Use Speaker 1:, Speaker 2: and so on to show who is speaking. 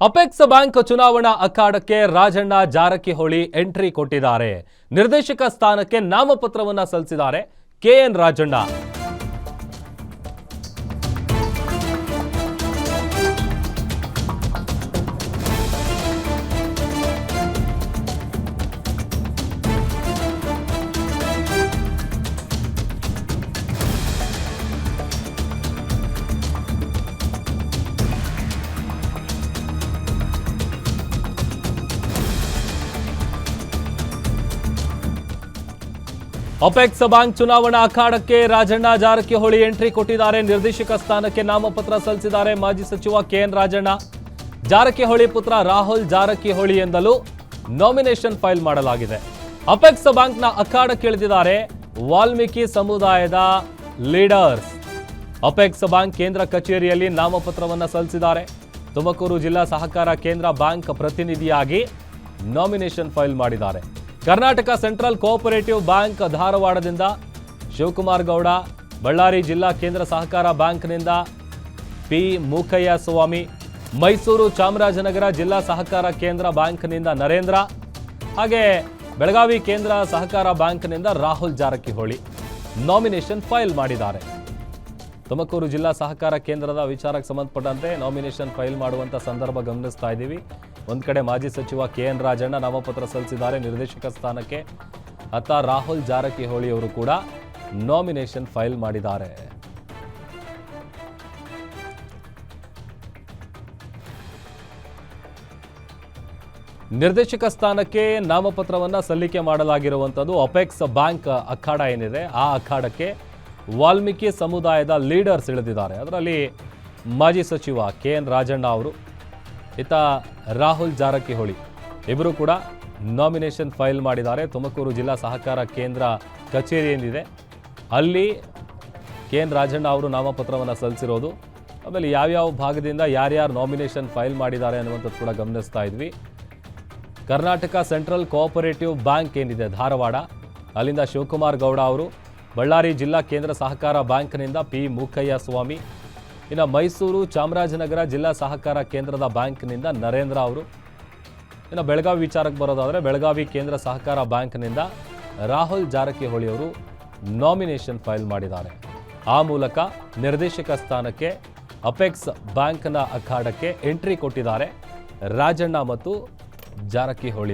Speaker 1: Apex bank ಚುನಾವಣಾ ಅಖಾಡಕ್ಕೆ Rajanna Jarkiholi entry ಕೊಟ್ಟಿದ್ದಾರೆ. ನಿರ್ದೇಶಕ ಸ್ಥಾನಕ್ಕೆ ನಾಮಪತ್ರವನ್ನ ಸಲ್ಲಿಸಿದ್ದಾರೆ ಕೆಎನ್ ರಾಜಣ್ಣ. ಅಪೆಕ್ಸ್ ಬ್ಯಾಂಕ್ ಚುನಾವಣಾ ಅಖಾಡಕ್ಕೆ ರಾಜಣ್ಣ ಜಾರಕಿಹೊಳಿ ಎಂಟ್ರಿ ಕೊಟ್ಟಿದ್ದಾರೆ. ನಿರ್ದೇಶಕ ಸ್ಥಾನಕ್ಕೆ ನಾಮಪತ್ರ ಸಲ್ಲಿಸಿದ್ದಾರೆ ಮಾಜಿ ಸಚಿವ ಕೆಎನ್ ರಾಜಣ್ಣ. ಜಾರಕಿಹೊಳಿ ಪುತ್ರ ರಾಹುಲ್ ಜಾರಕಿಹೊಳಿ ಎಂದಲೂ ನಾಮಿನೇಷನ್ ಫೈಲ್ ಮಾಡಲಾಗಿದೆ. ಅಪೆಕ್ಸ್ ಬ್ಯಾಂಕ್ನ ಅಖಾಡಕ್ಕೆ ಇಳಿದಿದ್ದಾರೆ ವಾಲ್ಮೀಕಿ ಸಮುದಾಯದ ಲೀಡರ್ಸ್. ಅಪೆಕ್ಸ್ ಬ್ಯಾಂಕ್ ಕೇಂದ್ರ ಕಚೇರಿಯಲ್ಲಿ ನಾಮಪತ್ರವನ್ನು ಸಲ್ಲಿಸಿದ್ದಾರೆ. ತುಮಕೂರು ಜಿಲ್ಲಾ ಸಹಕಾರ ಕೇಂದ್ರ ಬ್ಯಾಂಕ್ ಪ್ರತಿನಿಧಿಯಾಗಿ ನಾಮಿನೇಷನ್ ಫೈಲ್ ಮಾಡಿದ್ದಾರೆ. ಕರ್ನಾಟಕ ಸೆಂಟ್ರಲ್ ಕೋಆಪರೇಟಿವ್ ಬ್ಯಾಂಕ್ ಧಾರವಾಡದಿಂದ ಶಿವಕುಮಾರ್ ಗೌಡ, ಬಳ್ಳಾರಿ ಜಿಲ್ಲಾ ಕೇಂದ್ರ ಸಹಕಾರ ಬ್ಯಾಂಕ್ನಿಂದ ಪಿ ಮೂಕಯ್ಯ ಸ್ವಾಮಿ, ಮೈಸೂರು ಚಾಮರಾಜನಗರ ಜಿಲ್ಲಾ ಸಹಕಾರ ಕೇಂದ್ರ ಬ್ಯಾಂಕ್ನಿಂದ ನರೇಂದ್ರ, ಹಾಗೆ ಬೆಳಗಾವಿ ಕೇಂದ್ರ ಸಹಕಾರ ಬ್ಯಾಂಕ್ನಿಂದ ರಾಹುಲ್ ಜಾರಕಿಹೊಳಿ ನಾಮಿನೇಷನ್ ಫೈಲ್ ಮಾಡಿದ್ದಾರೆ. ತುಮಕೂರು ಜಿಲ್ಲಾ ಸಹಕಾರ ಕೇಂದ್ರದ ವಿಚಾರಕ್ಕೆ ಸಂಬಂಧಪಟ್ಟಂತೆ ನಾಮಿನೇಷನ್ ಫೈಲ್ ಮಾಡುವಂಥ ಸಂದರ್ಭ ಗಮನಿಸ್ತಾ ಇದ್ದೀವಿ. ಒಂದು ಕಡೆ ಮಾಜಿ ಸಚಿವ ಕೆಎನ್ ರಾಜಣ್ಣ ನಾಮಪತ್ರ ಸಲ್ಲಿಸಿದ್ದಾರೆ ನಿರ್ದೇಶಕ ಸ್ಥಾನಕ್ಕೆ. ಅತ್ತ ರಾಹುಲ್ ಜಾರಕಿಹೊಳಿ ಅವರು ಕೂಡ ನಾಮಿನೇಷನ್ ಫೈಲ್ ಮಾಡಿದ್ದಾರೆ. ನಿರ್ದೇಶಕ ಸ್ಥಾನಕ್ಕೆ ನಾಮಪತ್ರವನ್ನು ಸಲ್ಲಿಕೆ ಮಾಡಲಾಗಿರುವಂಥದ್ದು ಅಪೆಕ್ಸ್ ಬ್ಯಾಂಕ್ ಅಖಾಡ ಏನಿದೆ ಆ ಅಖಾಡಕ್ಕೆ ವಾಲ್ಮೀಕಿ ಸಮುದಾಯದ ಲೀಡರ್ಸ್ ಇಳಿದಿದ್ದಾರೆ. ಅದರಲ್ಲಿ ಮಾಜಿ ಸಚಿವ ಕೆಎನ್ ರಾಜಣ್ಣ ಅವರು, ಇತ್ತ ರಾಹುಲ್ ಜಾರಕಿಹೊಳಿ ಇಬ್ಬರು ಕೂಡ ನಾಮಿನೇಷನ್ ಫೈಲ್ ಮಾಡಿದ್ದಾರೆ. ತುಮಕೂರು ಜಿಲ್ಲಾ ಸಹಕಾರ ಕೇಂದ್ರ ಕಚೇರಿ ಏನಿದೆ ಅಲ್ಲಿ ಕೆಎನ್ ರಾಜಣ್ಣ ಅವರು ನಾಮಪತ್ರವನ್ನು ಸಲ್ಲಿಸಿರೋದು. ಆಮೇಲೆ ಯಾವ್ಯಾವ ಭಾಗದಿಂದ ಯಾರ್ಯಾರು ನಾಮಿನೇಷನ್ ಫೈಲ್ ಮಾಡಿದ್ದಾರೆ ಅನ್ನುವಂಥದ್ದು ಕೂಡ ಗಮನಿಸ್ತಾ ಇದ್ವಿ. ಕರ್ನಾಟಕ ಸೆಂಟ್ರಲ್ ಕೋಆಪರೇಟಿವ್ ಬ್ಯಾಂಕ್ ಏನಿದೆ ಧಾರವಾಡ, ಅಲ್ಲಿಂದ ಶಿವಕುಮಾರ್ ಗೌಡ ಅವರು, ಬಳ್ಳಾರಿ ಜಿಲ್ಲಾ ಕೇಂದ್ರ ಸಹಕಾರ ಬ್ಯಾಂಕ್ನಿಂದ ಪಿ ಮೂಕಯ್ಯ ಸ್ವಾಮಿ, ಇನ್ನು ಮೈಸೂರು ಚಾಮರಾಜನಗರ ಜಿಲ್ಲಾ ಸಹಕಾರ ಕೇಂದ್ರದ ಬ್ಯಾಂಕ್ನಿಂದ ನರೇಂದ್ರ ಅವರು, ಇನ್ನು ಬೆಳಗಾವಿ ವಿಚಾರಕ್ಕೆ ಬರೋದಾದರೆ ಬೆಳಗಾವಿ ಕೇಂದ್ರ ಸಹಕಾರ ಬ್ಯಾಂಕ್ನಿಂದ ರಾಹುಲ್ ಜಾರಕಿಹೊಳಿ ಅವರು ನಾಮಿನೇಷನ್ ಫೈಲ್ ಮಾಡಿದ್ದಾರೆ. ಆ ಮೂಲಕ ನಿರ್ದೇಶಕ ಸ್ಥಾನಕ್ಕೆ ಅಪೆಕ್ಸ್ ಬ್ಯಾಂಕ್ನ ಅಖಾಡಕ್ಕೆ ಎಂಟ್ರಿ ಕೊಟ್ಟಿದ್ದಾರೆ ರಾಜಣ್ಣ ಮತ್ತು ಜಾರಕಿಹೊಳಿ.